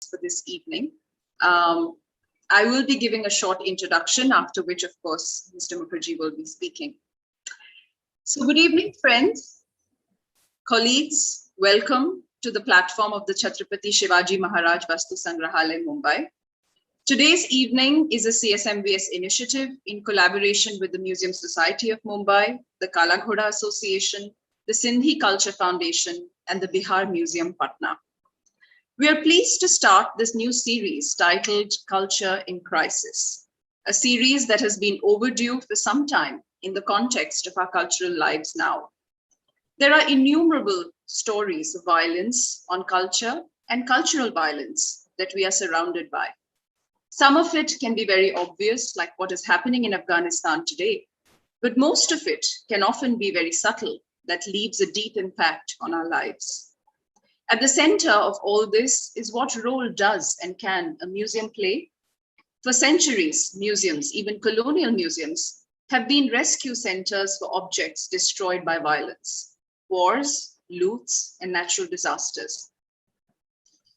for this evening. I will be giving a short introduction, after which, of course, Mr. Mukherjee will be speaking. So good evening, friends, colleagues. Welcome to the platform of the Chhatrapati Shivaji Maharaj Vastu Sangrahalaya, Mumbai. Today's evening is a CSMVS initiative in collaboration with the Museum Society of Mumbai, the Kala Ghoda Association, the Sindhi Culture Foundation, and the Bihar Museum, Patna. We are pleased to start this new series titled Culture in Crisis, a series that has been overdue for some time in the context of our cultural lives now. There are innumerable stories of violence on culture and cultural violence that we are surrounded by. Some of it can be very obvious, like what is happening in Afghanistan today, but most of it can often be very subtle, that leaves a deep impact on our lives. At the center of all this is what role does and can a museum play? For centuries, museums, even colonial museums, have been rescue centers for objects destroyed by violence, wars, loots, and natural disasters.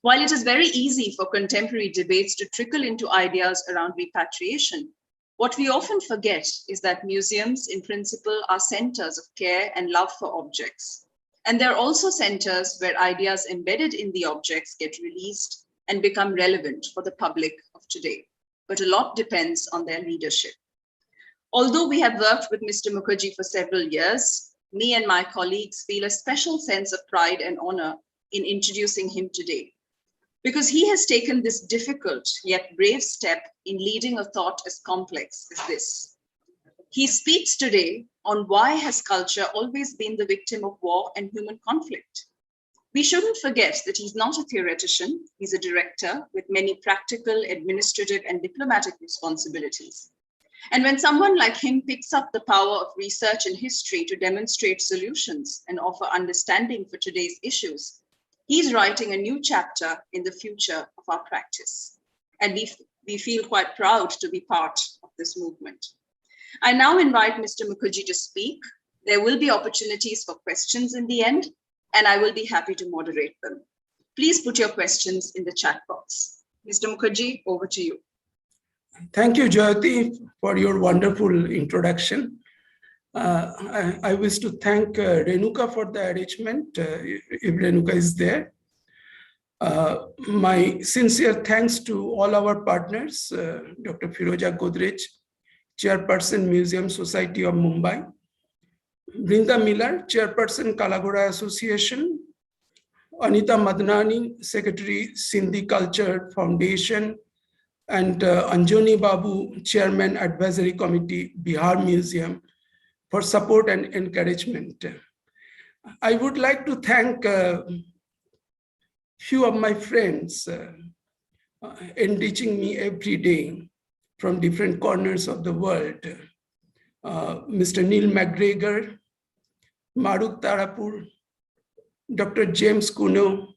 While it is very easy for contemporary debates to trickle into ideas around repatriation, what we often forget is that museums, in principle, are centers of care and love for objects. And they're also centers where ideas embedded in the objects get released and become relevant for the public of today. But a lot depends on their leadership. Although we have worked with Mr. Mukherjee for several years, me and my colleagues feel a special sense of pride and honor in introducing him today, because he has taken this difficult yet brave step in leading a thought as complex as this. He speaks today on why has culture always been the victim of war and human conflict. We shouldn't forget that he's not a theoretician, he's a director with many practical, administrative, and diplomatic responsibilities. And when someone like him picks up the power of research and history to demonstrate solutions and offer understanding for today's issues, he's writing a new chapter in the future of our practice. And we feel quite proud to be part of this movement. I now invite Mr. Mukherjee to speak. There will be opportunities for questions in the end, and I will be happy to moderate them. Please put your questions in the chat box. Mr. Mukherjee, over to you. Thank you, Jyoti, for your wonderful introduction. I wish to thank Renuka for the arrangement, if Renuka is there. My sincere thanks to all our partners, Dr. Firoza Godrej, Chairperson, Museum Society of Mumbai, Brinda Miller, Chairperson, Kala Ghoda Association, Anita Madnani, Secretary, Sindhi Culture Foundation, and Anjoni Babu, Chairman, Advisory Committee, Bihar Museum, for support and encouragement. I would like to thank a few of my friends enriching me every day from different corners of the world. Mr. Neil McGregor, Maruk Tarapur, Dr. James Kuno,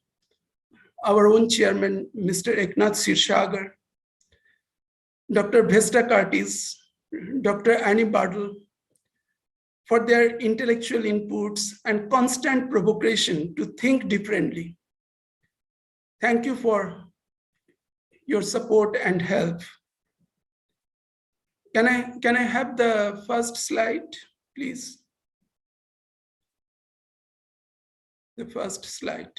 our own chairman, Mr. Eknath Sirsagar, Dr. Vesta Curtis, Dr. Annie Bardell, for their intellectual inputs and constant provocation to think differently. Thank you for your support and help. Can I have the first slide, please? The first slide.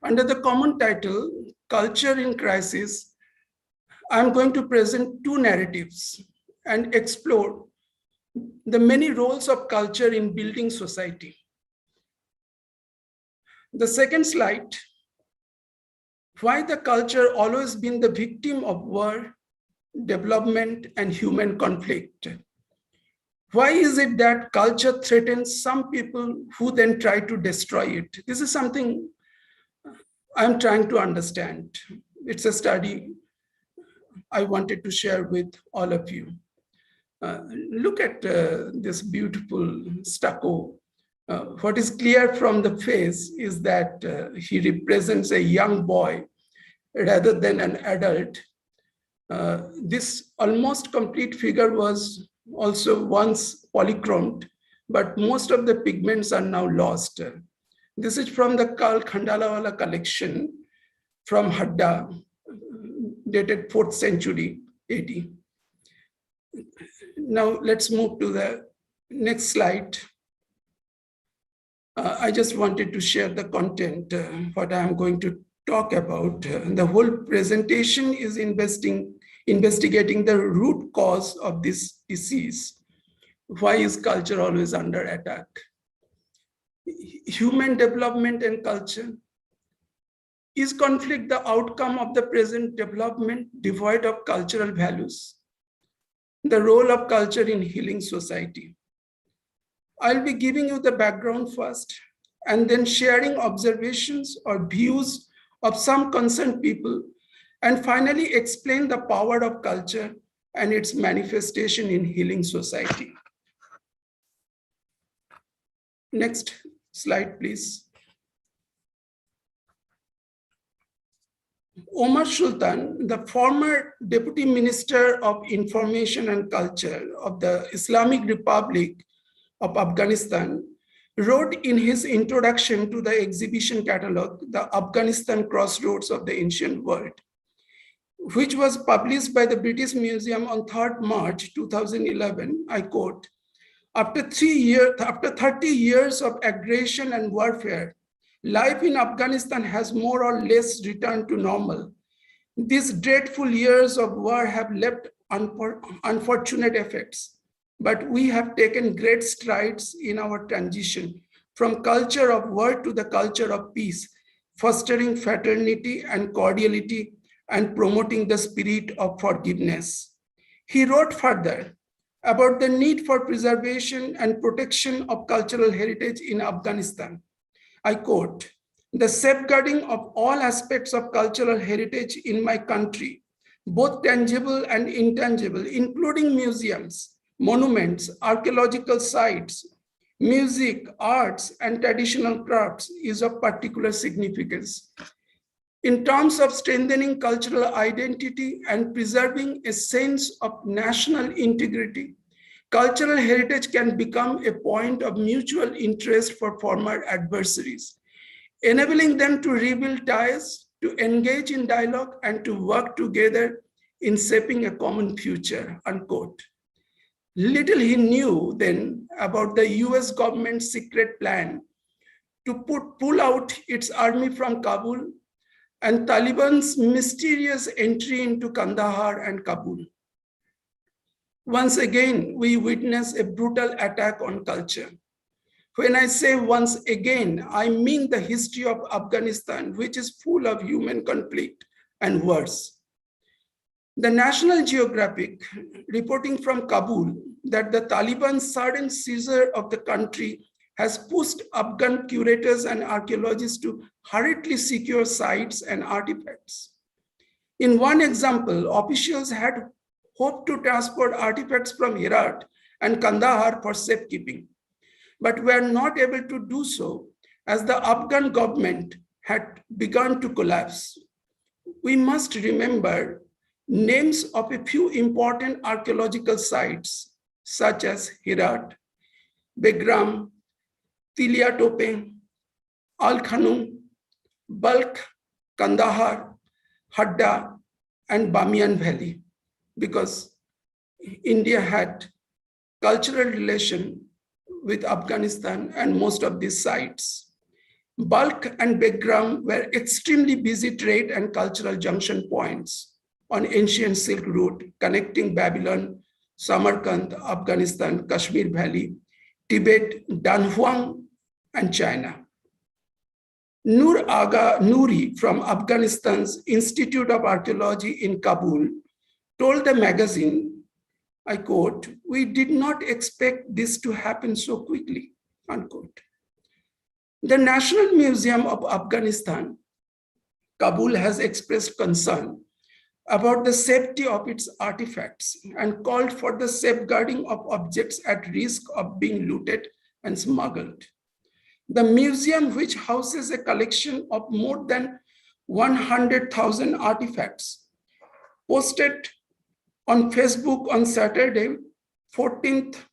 Under the common title, Culture in Crisis, I'm going to present two narratives and explore the many roles of culture in building society. The second slide, why the culture always been the victim of war, development, and human conflict. Why is it that culture threatens some people who then try to destroy it? This is something I'm trying to understand. It's a study I wanted to share with all of you. Look at this beautiful stucco. What is clear from the face is that he represents a young boy rather than an adult. This almost complete figure was also once polychromed, but most of the pigments are now lost. This is from the Kal Khandalawala collection from Hadda, dated 4th century AD. Now let's move to the next slide. I just wanted to share the content, what I'm going to talk about. The whole presentation is investigating the root cause of this disease. Why is culture always under attack? Human development and culture. Is conflict the outcome of the present development devoid of cultural values? The role of culture in healing society. I'll be giving you the background first and then sharing observations or views of some concerned people, and finally explain the power of culture and its manifestation in healing society. Next slide, please. Omar Sultan, the former Deputy Minister of Information and Culture of the Islamic Republic of Afghanistan, wrote in his introduction to the exhibition catalog, The Afghanistan Crossroads of the Ancient World, which was published by the British Museum on 3rd March 2011, I quote, after 30 years of aggression and warfare, life in Afghanistan has more or less returned to normal. These dreadful years of war have left unfortunate effects, but we have taken great strides in our transition from culture of war to the culture of peace, fostering fraternity and cordiality and promoting the spirit of forgiveness. He wrote further about the need for preservation and protection of cultural heritage in Afghanistan. I quote, the safeguarding of all aspects of cultural heritage in my country, both tangible and intangible, including museums, monuments, archaeological sites, music, arts, and traditional crafts, is of particular significance. In terms of strengthening cultural identity and preserving a sense of national integrity, cultural heritage can become a point of mutual interest for former adversaries, enabling them to rebuild ties, to engage in dialogue, and to work together in shaping a common future, unquote. Little he knew then about the US government's secret plan to pull out its army from Kabul and Taliban's mysterious entry into Kandahar and Kabul. Once again, we witness a brutal attack on culture. When I say once again, I mean the history of Afghanistan, which is full of human conflict and wars. The National Geographic, reporting from Kabul that the Taliban's sudden seizure of the country has pushed Afghan curators and archaeologists to hurriedly secure sites and artifacts. In one example, officials had hoped to transport artifacts from Herat and Kandahar for safekeeping, but were not able to do so as the Afghan government had begun to collapse. We must remember names of a few important archaeological sites, such as Herat, Begram, Tilia Tope, Al Khanum, Balkh, Kandahar, Hadda, and Bamiyan Valley, because India had cultural relation with Afghanistan and most of these sites. Balkh and Begram were extremely busy trade and cultural junction points on ancient Silk Route connecting Babylon, Samarkand, Afghanistan, Kashmir Valley, Tibet, Danhuang, and China. Nur Aga Noori from Afghanistan's Institute of Archaeology in Kabul told the magazine, I quote, "We did not expect this to happen so quickly," unquote. The National Museum of Afghanistan, Kabul, has expressed concern about the safety of its artifacts and called for the safeguarding of objects at risk of being looted and smuggled. The museum, which houses a collection of more than 100,000 artifacts, posted on Facebook on Saturday, 14th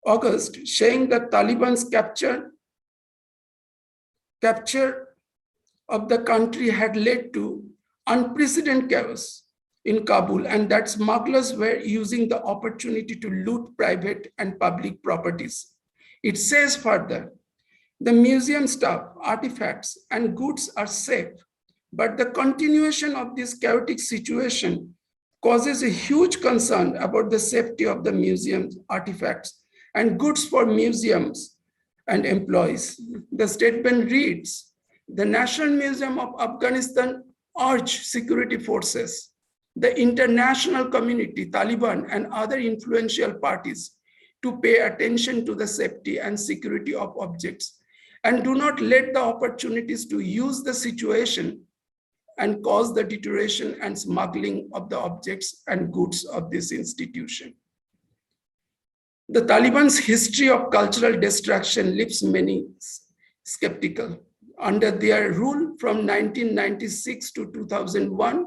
August, saying the Taliban's capture Capture of the country had led to unprecedented chaos in Kabul, and that smugglers were using the opportunity to loot private and public properties. It says further, the museum stuff, artifacts, and goods are safe, but the continuation of this chaotic situation causes a huge concern about the safety of the museum's artifacts and goods for museums and employees. The statement reads, the National Museum of Afghanistan urged security forces, the international community, Taliban, and other influential parties to pay attention to the safety and security of objects and do not let the opportunities to use the situation and cause the deterioration and smuggling of the objects and goods of this institution. The Taliban's history of cultural destruction leaves many skeptical. Under their rule from 1996 to 2001,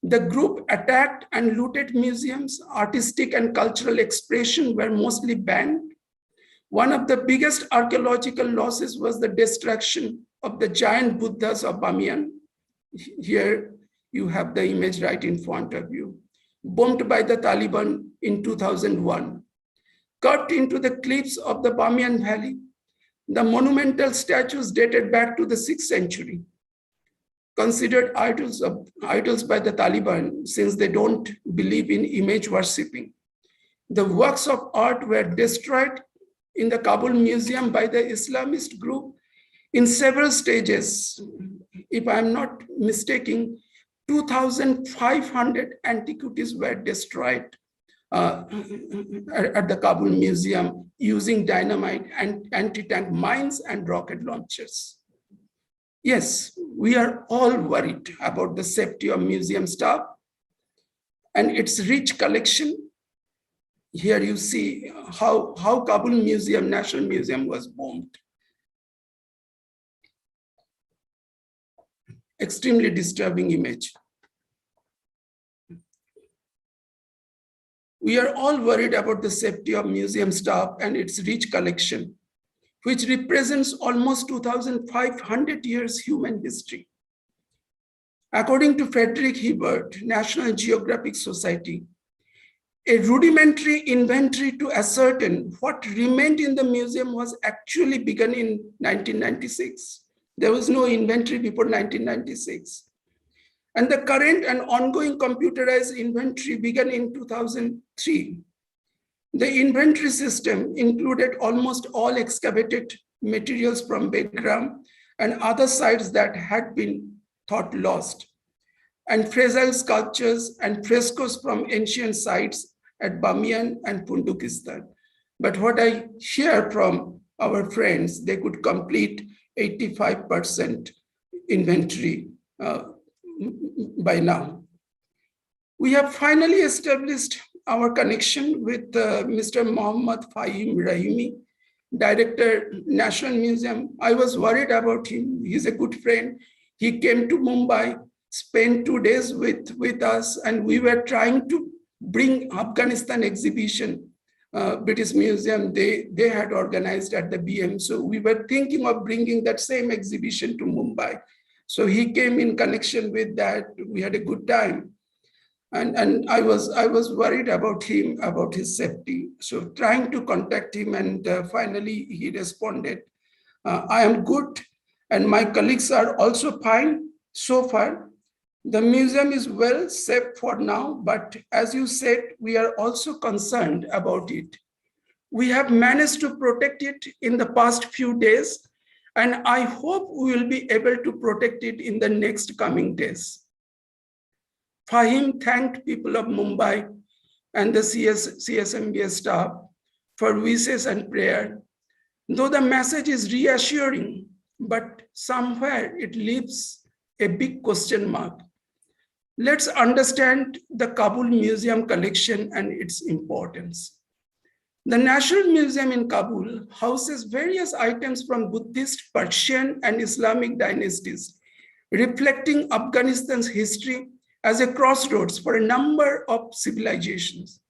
the group attacked and looted museums. Artistic and cultural expression were mostly banned. One of the biggest archaeological losses was the destruction of the giant Buddhas of Bamiyan. Here you have the image right in front of you, bombed by the Taliban in 2001. Cut into the cliffs of the Bamiyan Valley, the monumental statues dated back to the 6th century, considered idols by the Taliban since they don't believe in image worshipping. The works of art were destroyed in the Kabul Museum by the Islamist group in several stages. If I'm not mistaken, 2,500 antiquities were destroyed at the Kabul Museum using dynamite and anti-tank mines and rocket launchers. Yes, we are all worried about the safety of museum staff and its rich collection. Here you see how Kabul Museum, National Museum was bombed. Extremely disturbing image. We are all worried about the safety of museum staff and its rich collection, which represents almost 2,500 years human history. According to Frederick Hibbert, National Geographic Society, a rudimentary inventory to ascertain what remained in the museum was actually begun in 1996. There was no inventory before 1996. And the current and ongoing computerized inventory began in 2003. The inventory system included almost all excavated materials from Begram and other sites that had been thought lost, and fragile sculptures and frescoes from ancient sites at Bamiyan and Pundukistan. But what I hear from our friends, they could complete 85% inventory by now. We have finally established our connection with Mr. Mohammad Fahim Rahimi, Director, National Museum. I was worried about him. He's a good friend. He came to Mumbai, spent 2 days with us, and we were trying to bring Afghanistan exhibition. British Museum, they had organized at the BM. So we were thinking of bringing that same exhibition to Mumbai. So he came in connection with that. We had a good time. And I was worried about him, about his safety. So trying to contact him, and finally he responded, I am good and my colleagues are also fine so far. The museum is well safe for now, but as you said, we are also concerned about it. We have managed to protect it in the past few days, and I hope we will be able to protect it in the next coming days. Fahim thanked people of Mumbai and the CSMBA staff for wishes and prayer. Though the message is reassuring, but somewhere it leaves a big question mark. Let's understand the Kabul Museum collection and its importance. The National Museum in Kabul houses various items from Buddhist, Persian, and Islamic dynasties, reflecting Afghanistan's history as a crossroads for a number of civilizations.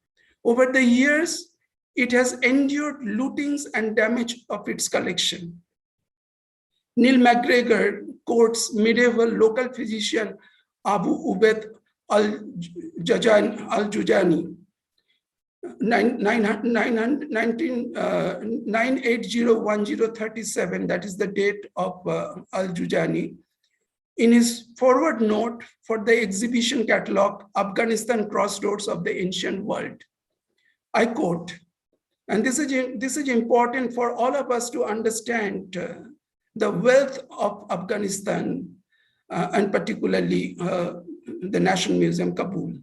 Over the years, it has endured lootings and damage of its collection. Neil MacGregor quotes medieval local physician Abu Ubaid al-Jujani, 9801037, that is the date of al-Jujani. In his forward note for the exhibition catalog, Afghanistan Crossroads of the Ancient World, I quote, and this is important for all of us to understand the wealth of Afghanistan, and particularly the National Museum, Kabul.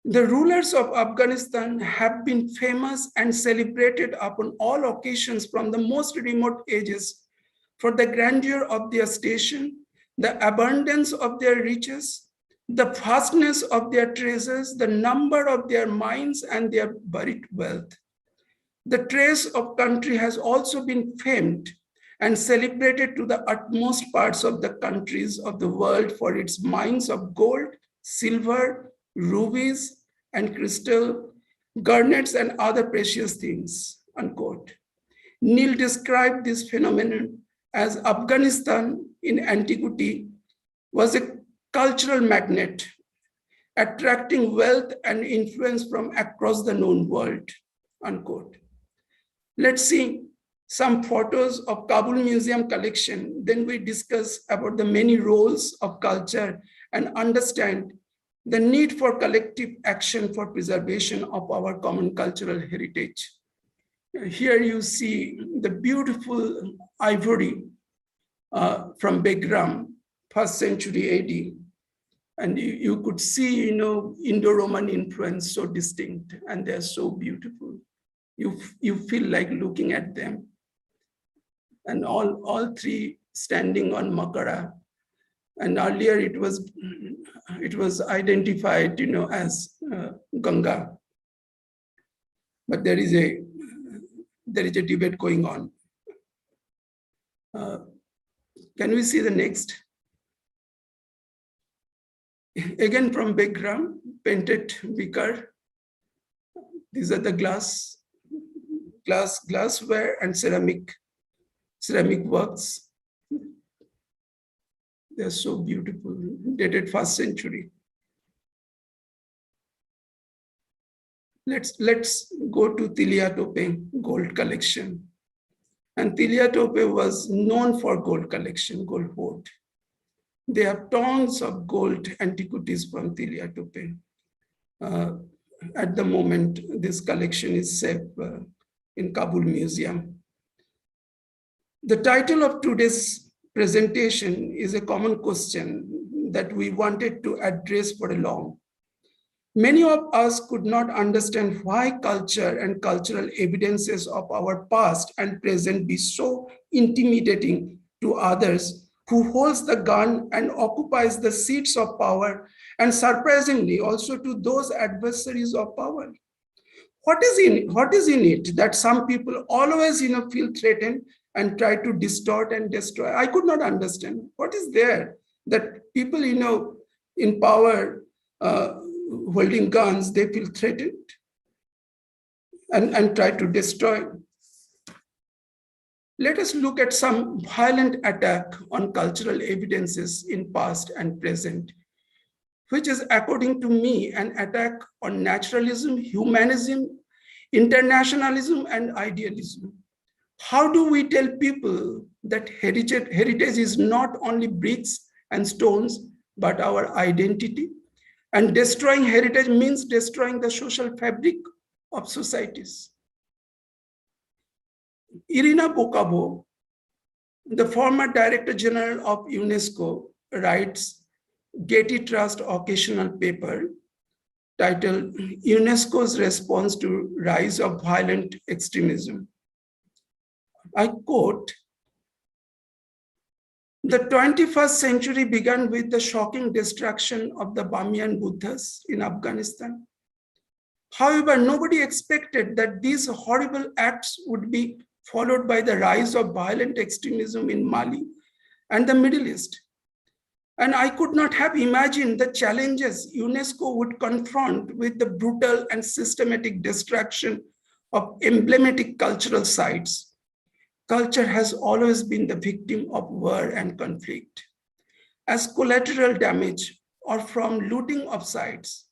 The rulers of Afghanistan have been famous and celebrated upon all occasions from the most remote ages for the grandeur of their station, the abundance of their riches, the vastness of their treasures, the number of their mines and their buried wealth. The trace of country has also been famed and celebrated to the utmost parts of the countries of the world for its mines of gold, silver, rubies, and crystal, garnets, and other precious things, unquote. Neil described this phenomenon as Afghanistan in antiquity was a cultural magnet, attracting wealth and influence from across the known world, unquote. Let's see some photos of Kabul Museum collection. Then we discuss about the many roles of culture and understand the need for collective action for preservation of our common cultural heritage. Here you see the beautiful ivory from Begram, 1st century AD. And you could see, Indo-Roman influence so distinct, and they're so beautiful. You feel like looking at them. And all three standing on Makara. And earlier it was identified, as Ganga. But there is a debate going on. Can we see the next? Again from Begram, painted wicker. These are the glassware and ceramic works. They're so beautiful, dated 1st century. Let's go to Tiliatope gold collection. And Tiliatope was known for gold collection, gold hoard. They have tons of gold antiquities from Tiliatope. At the moment, this collection is safe in Kabul Museum. The title of today's presentation is a common question that we wanted to address for a long. Many of us could not understand why culture and cultural evidences of our past and present be so intimidating to others who holds the gun and occupies the seats of power, and surprisingly also to those adversaries of power. What is in it that some people always feel threatened and try to distort and destroy? I could not understand. What is there that people in power holding guns, they feel threatened and try to destroy? Let us look at some violent attack on cultural evidences in past and present, which is, according to me, an attack on naturalism, humanism, internationalism, and idealism. How do we tell people that heritage is not only bricks and stones, but our identity? And destroying heritage means destroying the social fabric of societies. Irina Bokabo, the former Director General of UNESCO, writes Getty Trust occasional paper titled UNESCO's Response to Rise of Violent Extremism. I quote, "The 21st century began with the shocking destruction of the Bamiyan Buddhas in Afghanistan. However, nobody expected that these horrible acts would be followed by the rise of violent extremism in Mali and the Middle East. And I could not have imagined the challenges UNESCO would confront with the brutal and systematic destruction of emblematic cultural sites. culture has always been the victim of war and conflict, as collateral damage or from looting of sites.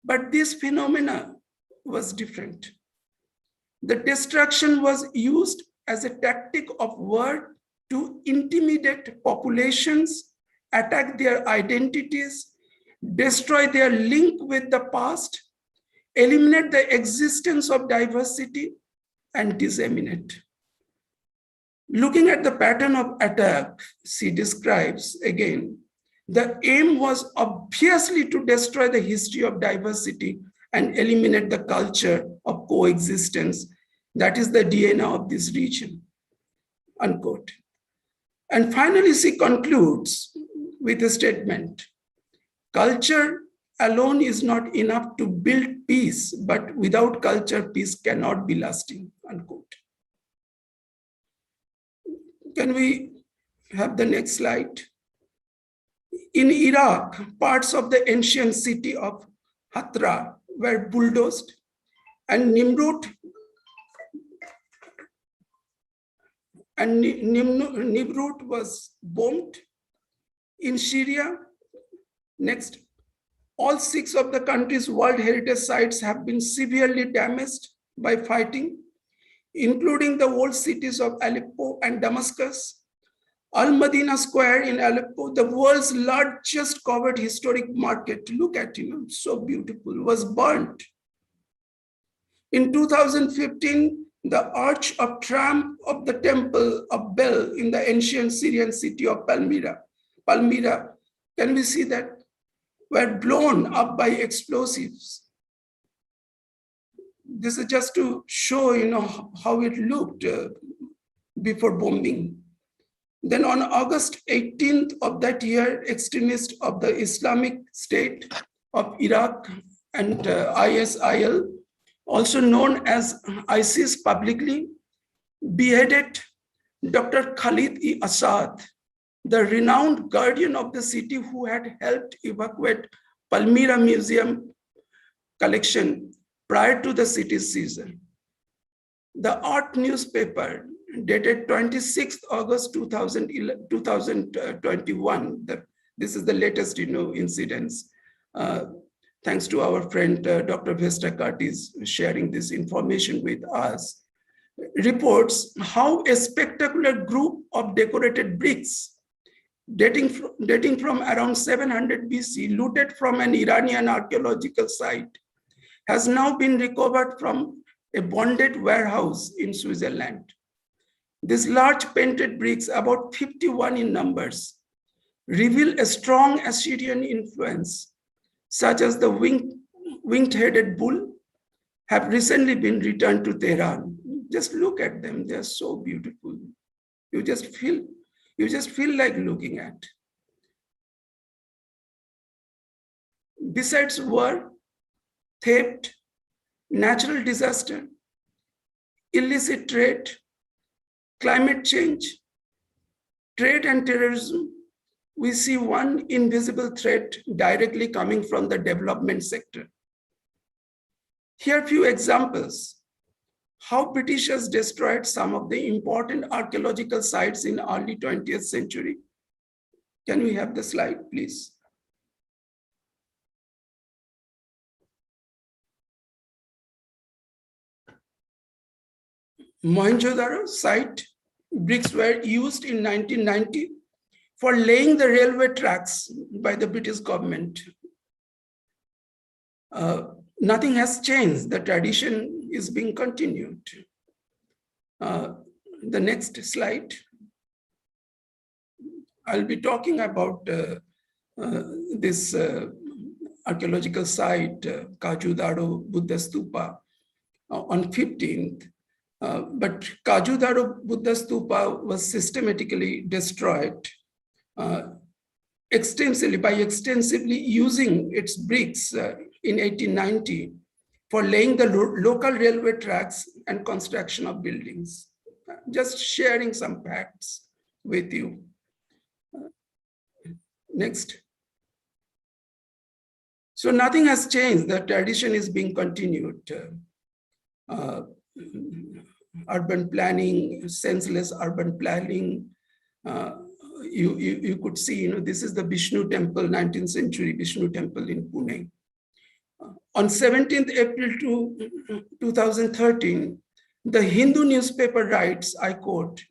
But this phenomena was different. The destruction was used as a tactic of war to intimidate populations, attack their identities, destroy their link with the past, eliminate the existence of diversity, and disseminate. Looking at the pattern of attack, she describes again, the aim was obviously to destroy the history of diversity and eliminate the culture of coexistence. That is the DNA of this region, unquote. And finally, she concludes with a statement, culture alone is not enough to build peace, but without culture, peace cannot be lasting, unquote. Can we have the next slide? In Iraq, parts of the ancient city of Hatra were bulldozed and Nimrut was bombed. In Syria, next, all 6 of the country's World Heritage Sites have been severely damaged by fighting, including the old cities of Aleppo and Damascus. Al-Madina Square in Aleppo, the world's largest covered historic market, look at it, so beautiful, was burnt. In 2015, the Arch of Triumph of the Temple of Bel in the ancient Syrian city of Palmyra, can we see that, were blown up by explosives. This is just to show, how it looked before bombing. Then on August 18th of that year, extremists of the Islamic State of Iraq and ISIL, also known as ISIS publicly, beheaded Dr. Khalid-e-Assad, the renowned guardian of the city who had helped evacuate Palmyra Museum collection prior to the city's seizure. The Art newspaper, dated 26th August 2021, this is the latest incidents. Thanks to our friend Dr. Vesta Curtis sharing this information with us, reports how a spectacular group of decorated bricks dating from around 700 BC, looted from an Iranian archaeological site, has now been recovered from a bonded warehouse in Switzerland. These large painted bricks, about 51 in numbers, reveal a strong Assyrian influence, such as the winged-headed bull, have recently been returned to Tehran. Just look at them, they're so beautiful. You just feel like looking at. Besides war, theft, natural disaster, illicit trade, climate change, trade and terrorism, we see one invisible threat directly coming from the development sector. Here are a few examples how Britishers destroyed some of the important archaeological sites in early 20th century. Can we have the slide, please? Mohenjo-daro site, bricks were used in 1990 for laying the railway tracks by the British government. Nothing has changed. The tradition is being continued. The next slide. I'll be talking about this archaeological site, Kaju-daro Buddha Stupa, on 15th. But Kaju-daro Buddha Stupa was systematically destroyed extensively using its bricks in 1890 for laying the local railway tracks and construction of buildings. Just sharing some facts with you. Next. So nothing has changed. The tradition is being continued. urban planning, senseless urban planning. You could see, this is the Vishnu temple, 19th century Vishnu temple in Pune. On 17th April 2013, the Hindu newspaper writes, I quote,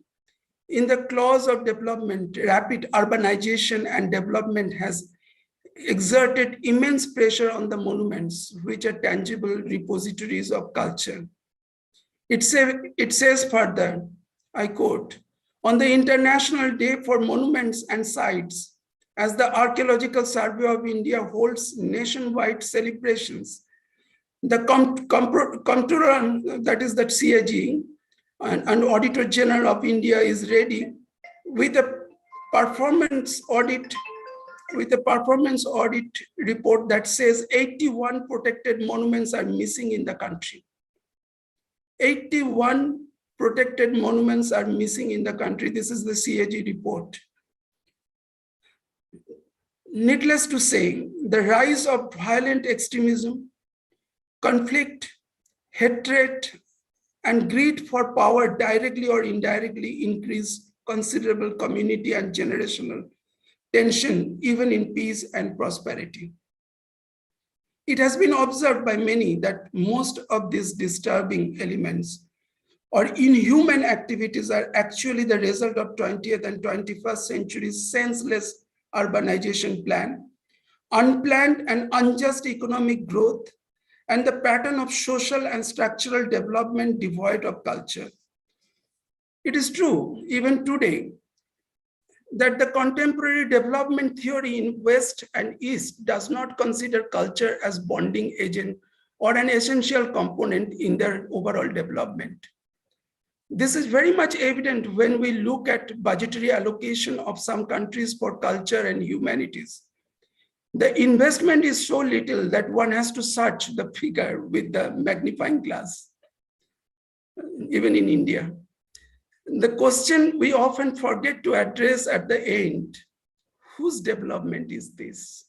in the clause of development, rapid urbanization and development has exerted immense pressure on the monuments, which are tangible repositories of culture. It says further, I quote, on the International Day for Monuments and Sites, as the Archaeological Survey of India holds nationwide celebrations, the Comptroller, that is the CAG, and Auditor General of India is ready with a performance audit report that says 81 protected monuments are missing in the country. 81 protected monuments are missing in the country. This is the CAG report. Needless to say, the rise of violent extremism, conflict, hatred, and greed for power directly or indirectly increase considerable community and generational tension, even in peace and prosperity. It has been observed by many that most of these disturbing elements or inhuman activities are actually the result of 20th and 21st century's senseless urbanization plan, unplanned and unjust economic growth, and the pattern of social and structural development devoid of culture. It is true, even today, that the contemporary development theory in West and East does not consider culture as bonding agent or an essential component in their overall development. This is very much evident when we look at budgetary allocation of some countries for culture and humanities. The investment is so little that one has to search the figure with the magnifying glass, even in India. The question we often forget to address at the end, whose development is this?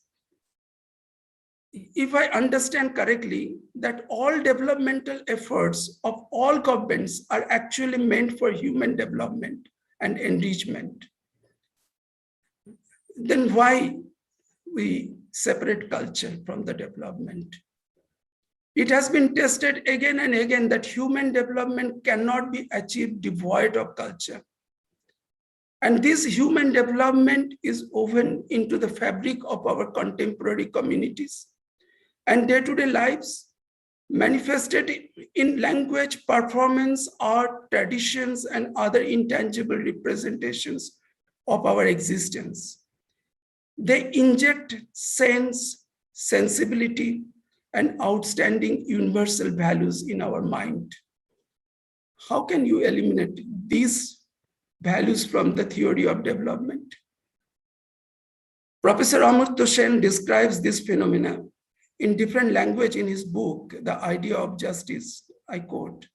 If I understand correctly, that all developmental efforts of all governments are actually meant for human development and enrichment, then why we separate culture from the development? It has been tested again and again that human development cannot be achieved devoid of culture. And this human development is woven into the fabric of our contemporary communities and day-to-day lives, manifested in language, performance, art, traditions, and other intangible representations of our existence. They inject sense, sensibility, and outstanding universal values in our mind. How can you eliminate these values from the theory of development? Professor Amartya Sen describes this phenomena in different language in his book, The Idea of Justice. I quote,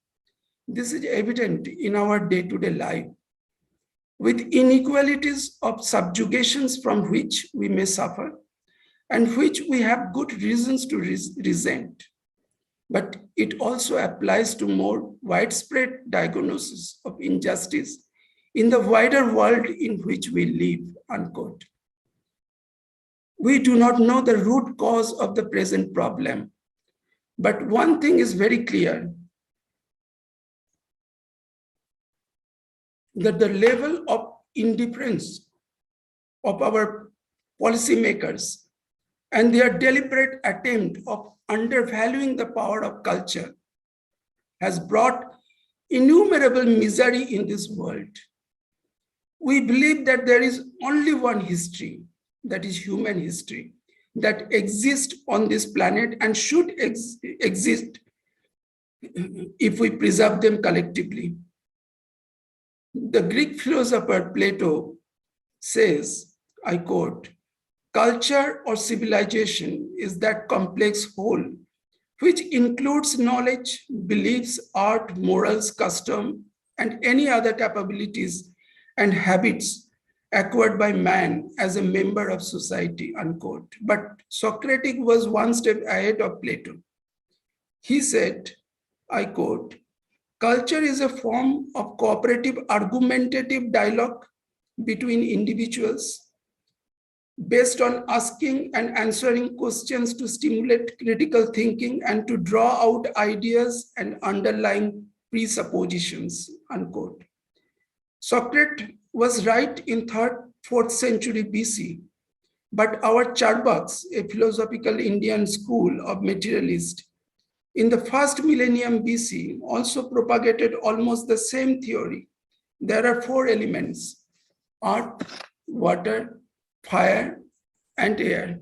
this is evident in our day-to-day life, with inequalities of subjugations from which we may suffer and which we have good reasons to resent. But it also applies to more widespread diagnosis of injustice in the wider world in which we live, unquote. We do not know the root cause of the present problem, but one thing is very clear, that the level of indifference of our policymakers and their deliberate attempt of undervaluing the power of culture has brought innumerable misery in this world. We believe that there is only one history, that is human history, that exists on this planet and should exist if we preserve them collectively. The Greek philosopher Plato says, I quote, culture or civilization is that complex whole which includes knowledge, beliefs, art, morals, custom, and any other capabilities and habits acquired by man as a member of society, unquote. But Socrates was one step ahead of Plato. He said, I quote, Culture is a form of cooperative argumentative dialogue between individuals based on asking and answering questions to stimulate critical thinking and to draw out ideas and underlying presuppositions, unquote. Socrates was right in 3rd, 4th century BC, but our Charbaks, a philosophical Indian school of materialists, in the 1st millennium BC also propagated almost the same theory. There are 4 elements: earth, water, fire, and air.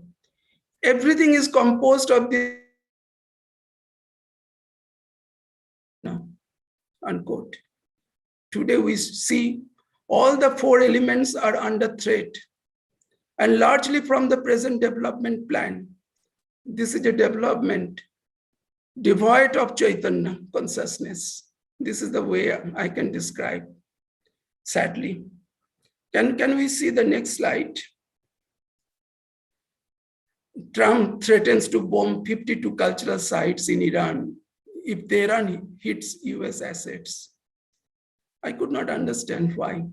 Everything is composed of the unquote. Today we see all the 4 elements are under threat, and largely from the present development plan. This is a development devoid of Chaitanya consciousness. This is the way I can describe, sadly. Can we see the next slide? Trump threatens to bomb 52 cultural sites in Iran if Tehran hits US assets. I could not understand why.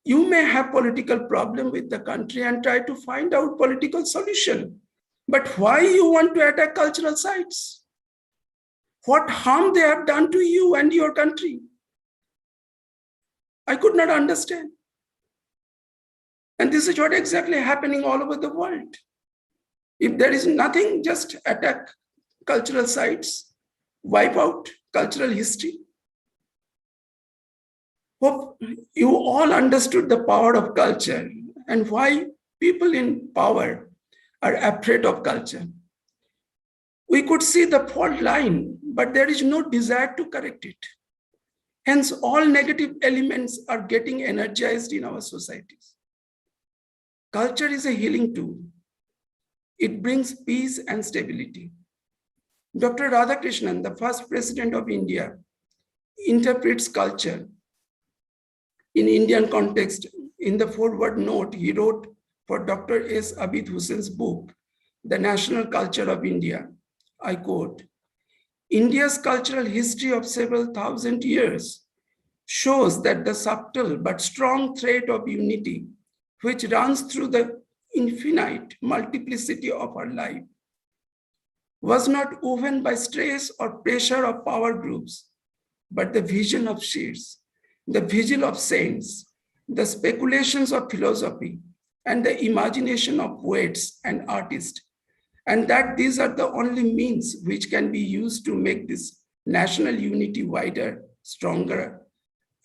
You may have political problem with the country and try to find out political solution. But why you want to attack cultural sites? What harm they have done to you and your country? I could not understand. And this is what exactly happening all over the world. If there is nothing, just attack cultural sites, wipe out cultural history. Hope you all understood the power of culture and why people in power are afraid of culture. We could see the fault line, but there is no desire to correct it. Hence, all negative elements are getting energized in our societies. Culture is a healing tool. It brings peace and stability. Dr. Radhakrishnan, the first president of India, interprets culture in Indian context. In the forward note, he wrote for Dr. S. Abid Hussein's book, The National Culture of India. I quote, India's cultural history of several thousand years shows that the subtle but strong thread of unity which runs through the infinite multiplicity of our life was not woven by stress or pressure of power groups, but the vision of seers, the vigil of saints, the speculations of philosophy, and the imagination of poets and artists, and that these are the only means which can be used to make this national unity wider, stronger,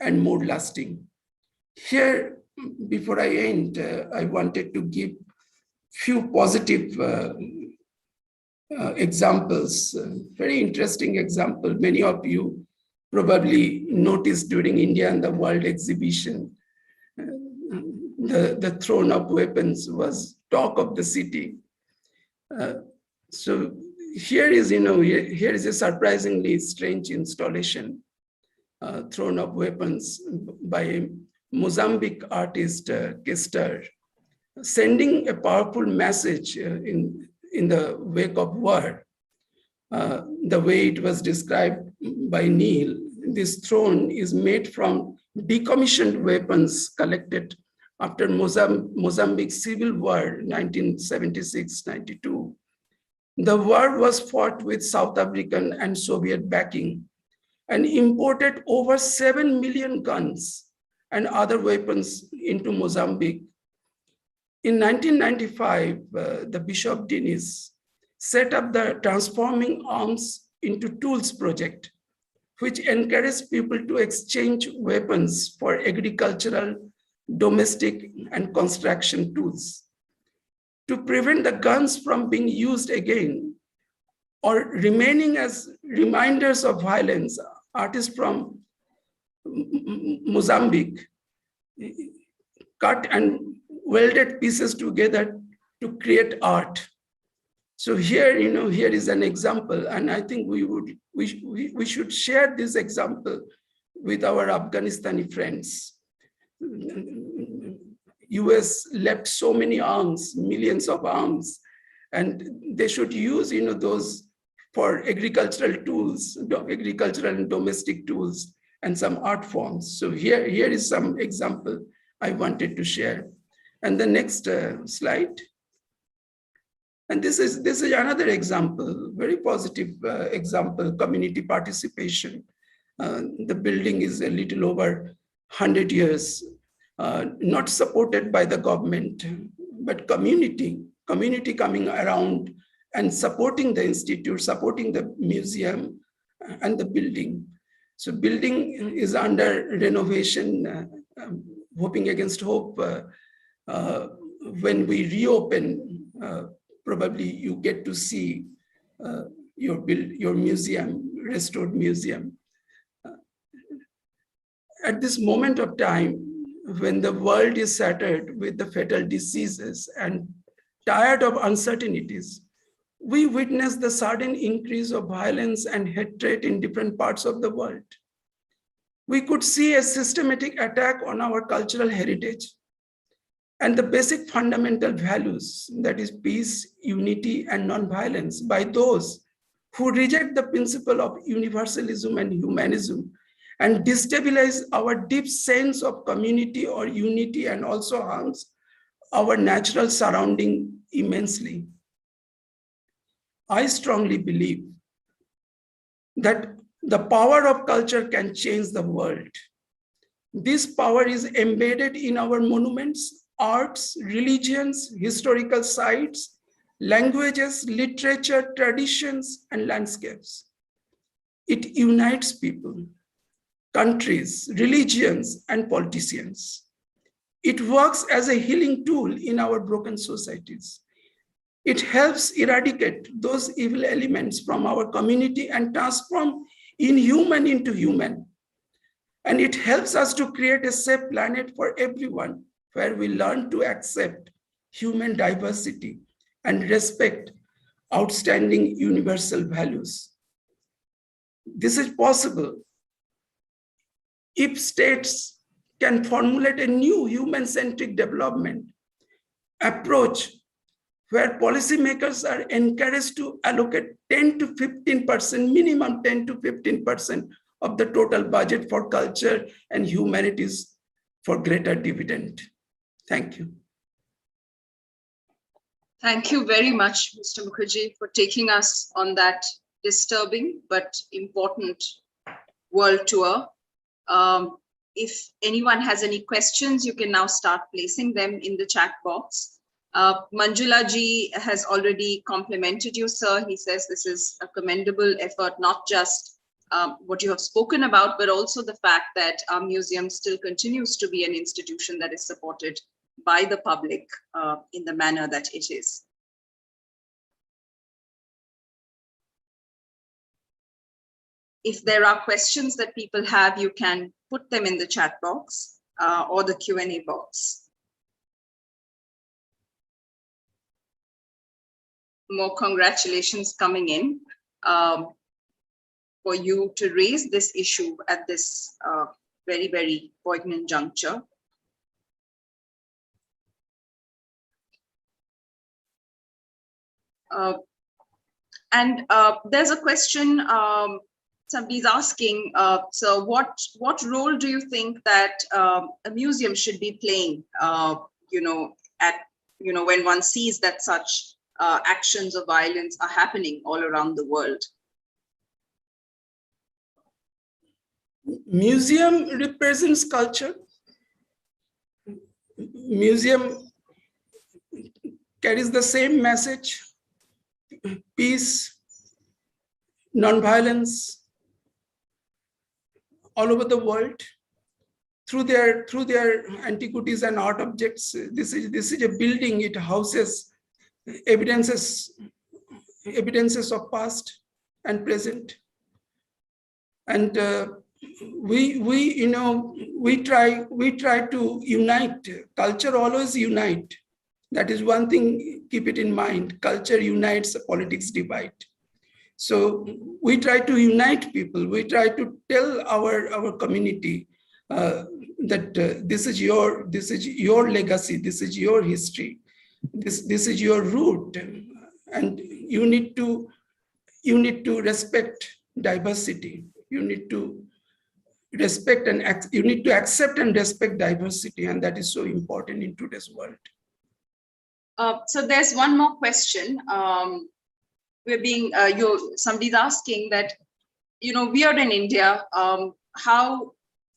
and more lasting. Here, before I end, I wanted to give few positive examples, very interesting example. Many of you probably noticed during India and the World exhibition, the throne of weapons was talk of the city. So here is, here is a surprisingly strange installation, throne of weapons by a Mozambique artist, Kester, sending a powerful message in the wake of war. The way it was described by Neil, this throne is made from decommissioned weapons collected after Mozambique's civil war, 1976-92. The war was fought with South African and Soviet backing and imported over 7 million guns and other weapons into Mozambique. In 1995, the Bishop Dennis set up the Transforming Arms into Tools project, which encouraged people to exchange weapons for agricultural, domestic, and construction tools. To prevent the guns from being used again or remaining as reminders of violence, artists from Mozambique cut and welded pieces together to create art. So here, here is an example, and I think we should share this example with our Afghanistani friends. US left so many arms, millions of arms, and they should use, those for agricultural tools, agricultural and domestic tools, and some art forms. So here is some example I wanted to share. And the next slide. And this is another example, very positive example, community participation. The building is a little over 100 years, not supported by the government, but community coming around and supporting the institute, supporting the museum and the building. So building is under renovation, hoping against hope. When we reopen, probably you get to see your museum, restored museum. At this moment of time, when the world is shattered with the fatal diseases and tired of uncertainties, we witness the sudden increase of violence and hatred in different parts of the world. We could see a systematic attack on our cultural heritage and the basic fundamental values, that is peace, unity, and non-violence, by those who reject the principle of universalism and humanism and destabilize our deep sense of community or unity, and also harms our natural surrounding immensely. I strongly believe that the power of culture can change the world. This power is embedded in our monuments, arts, religions, historical sites, languages, literature, traditions, and landscapes. It unites people, countries, religions, and politicians. It works as a healing tool in our broken societies. It helps eradicate those evil elements from our community and transform inhuman into human. And it helps us to create a safe planet for everyone, where we learn to accept human diversity and respect outstanding universal values. This is possible if states can formulate a new human-centric development approach where policymakers are encouraged to allocate 10 to 15%, minimum 10 to 15% of the total budget for culture and humanities for greater dividend. Thank you. Thank you very much, Mr. Mukherjee, for taking us on that disturbing but important world tour. If anyone has any questions, you can now start placing them in the chat box. Manjula ji has already complimented you, sir. He says this is a commendable effort, not just what you have spoken about, but also the fact that our museum still continues to be an institution that is supported by the public in the manner that it is. If there are questions that people have, you can put them in the chat box or the Q&A box. More congratulations coming in for you to raise this issue at this very, very poignant juncture. And there's a question somebody's asking, so what role do you think that a museum should be playing, when one sees that such actions of violence are happening all around the world? Museum represents culture. Museum carries the same message: peace, non-violence, all over the world through their antiquities and art objects. This is a building. It houses evidences of past and present, and we try to unite. Culture always unite. That is one thing. Keep it in mind. Culture unites, politics divide. So we try to unite people. We try to tell our community that this is your legacy. This is your history. This is your root, and you need to you need to respect diversity. You need to respect and you need to accept and respect diversity, and that is so important in today's world. So there's one more question. Somebody's asking that, we are in India. How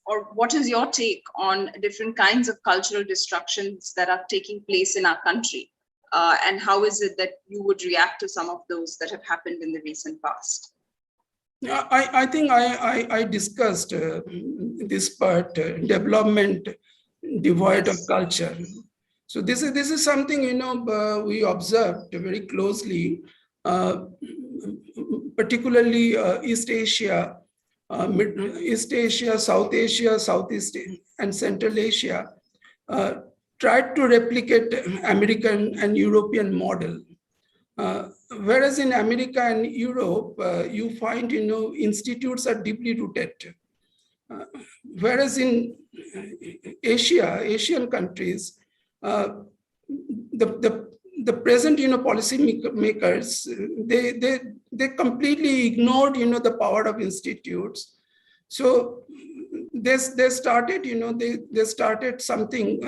or what is your take on different kinds of cultural destructions that are taking place in our country? And how is it that you would react to some of those that have happened in the recent past? I think I discussed this part, development devoid of culture. So this is something we observed very closely, particularly East Asia, South Asia, Southeast and Central Asia tried to replicate American and European model. Whereas in America and Europe, you find institutes are deeply rooted. Whereas in Asian countries, the present policy makers, they completely ignored the power of institutes. So they started they started something,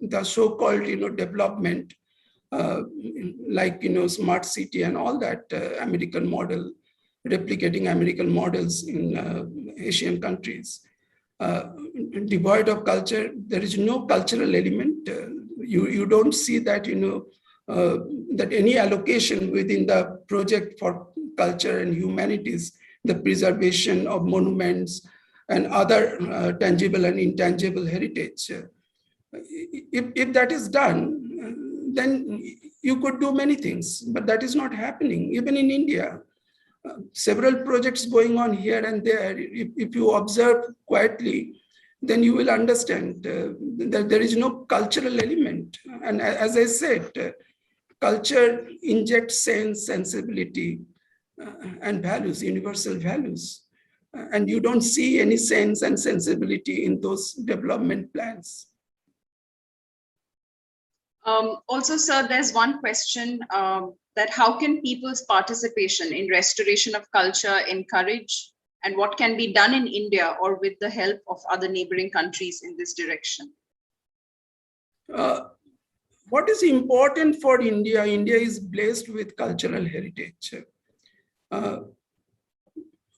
the so-called development, like smart city and all that American model, replicating American models in Asian countries. Devoid of culture, there is no cultural element. You don't see that that any allocation within the project for culture and humanities, the preservation of monuments and other tangible and intangible heritage. If that is done, then you could do many things, but that is not happening. Even in India, several projects going on here and there. If you observe quietly, then you will understand that there is no cultural element. And as I said, culture injects sense, sensibility, and values, universal values. And you don't see any sense and sensibility in those development plans. Also, sir, there's one question that how can people's participation in restoration of culture encourage, and what can be done in India or with the help of other neighboring countries in this direction? What is important for India? India is blessed with cultural heritage.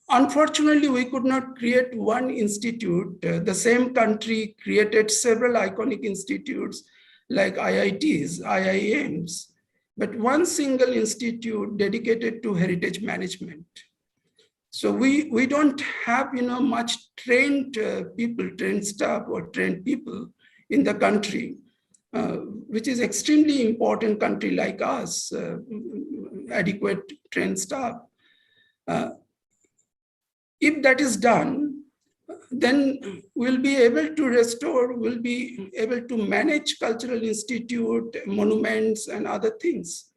Unfortunately, we could not create one institute. The same country created several iconic institutes like IITs, IIMs, but one single institute dedicated to heritage management. So we don't have much trained people, trained staff or trained people in the country, which is extremely important country like us, adequate trained staff. If that is done, then we'll be able to restore, we'll be able to manage cultural institute, monuments, and other things.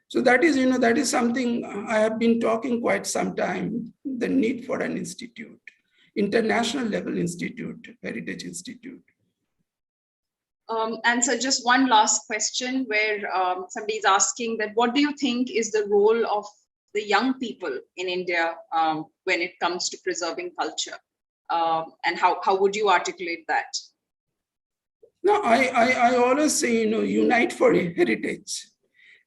So that is, that is something I have been talking quite some time, the need for an institute, international level institute, heritage institute. And so just one last question where somebody is asking that what do you think is the role of the young people in India when it comes to preserving culture? And how would you articulate that? No, I always say, unite for heritage.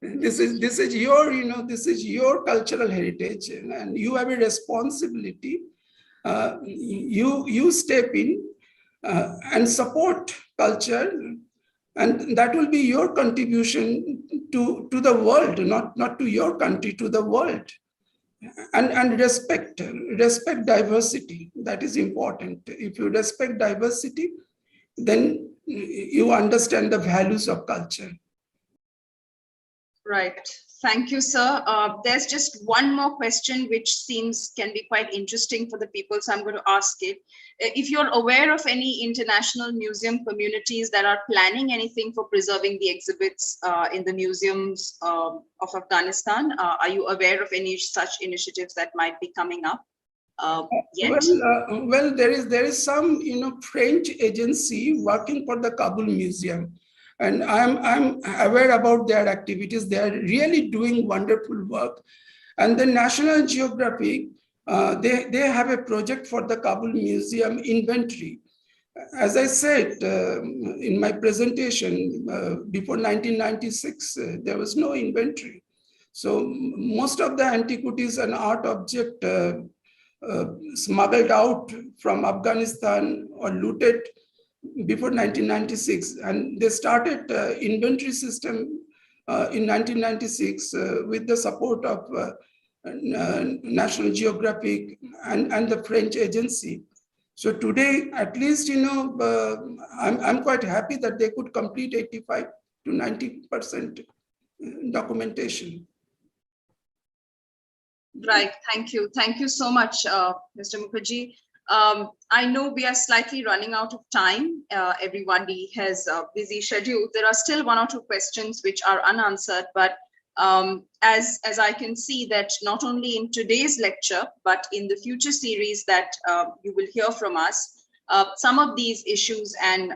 This is your, this is your cultural heritage, and you have a responsibility. You step in and support culture, and that will be your contribution to the world, not to your country, to the world. And respect diversity. That is important. If you respect diversity, then you understand the values of culture. Right. Thank you, sir. There's just one more question which can be quite interesting for the people, so I'm going to ask it. If you're aware of any international museum communities that are planning anything for preserving the exhibits in the museums of Afghanistan, are you aware of any such initiatives that might be coming up yet? Well, there is some French agency working for the Kabul Museum. And I'm aware about their activities. They are really doing wonderful work. And the National Geographic, they have a project for the Kabul Museum inventory. As I said in my presentation, before 1996, there was no inventory. So most of the antiquities and art object smuggled out from Afghanistan or looted before 1996. And they started inventory system in 1996 with the support of National Geographic and the French agency. So today, at least, I'm quite happy that they could complete 85 to 90% documentation. Right. Thank you. Thank you so much, Mr. Mukherjee. I know we are slightly running out of time. Everybody has a busy schedule. There are still one or two questions which are unanswered, but as I can see that not only in today's lecture, but in the future series that you will hear from us, some of these issues and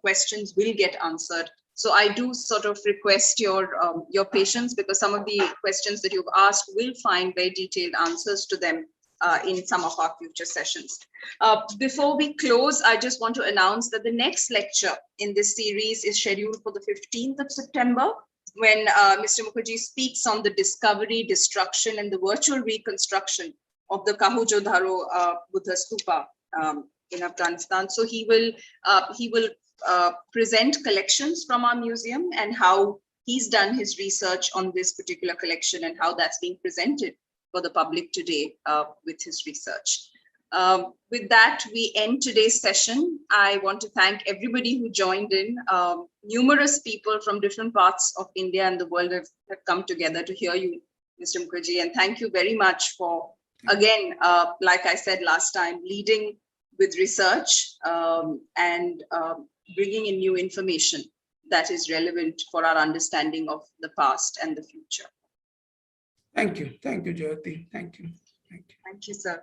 questions will get answered. So I do sort of request your patience, because some of the questions that you've asked will find very detailed answers to them in some of our future sessions. Before we close, I just want to announce that the next lecture in this series is scheduled for the 15th of September, when Mr. Mukherjee speaks on the discovery, destruction, and the virtual reconstruction of the Kahujodharo Buddha Stupa in Afghanistan. So he will present collections from our museum and how he's done his research on this particular collection and how that's being presented for the public today with his research. With that, we end today's session. I want to thank everybody who joined in. Numerous people from different parts of India and the world have come together to hear you, Mr. Mukherjee. And thank you very much for, again, like I said last time, leading with research and bringing in new information that is relevant for our understanding of the past and the future. Thank you. Thank you, Jyoti. Thank you. Thank you. Thank you, sir.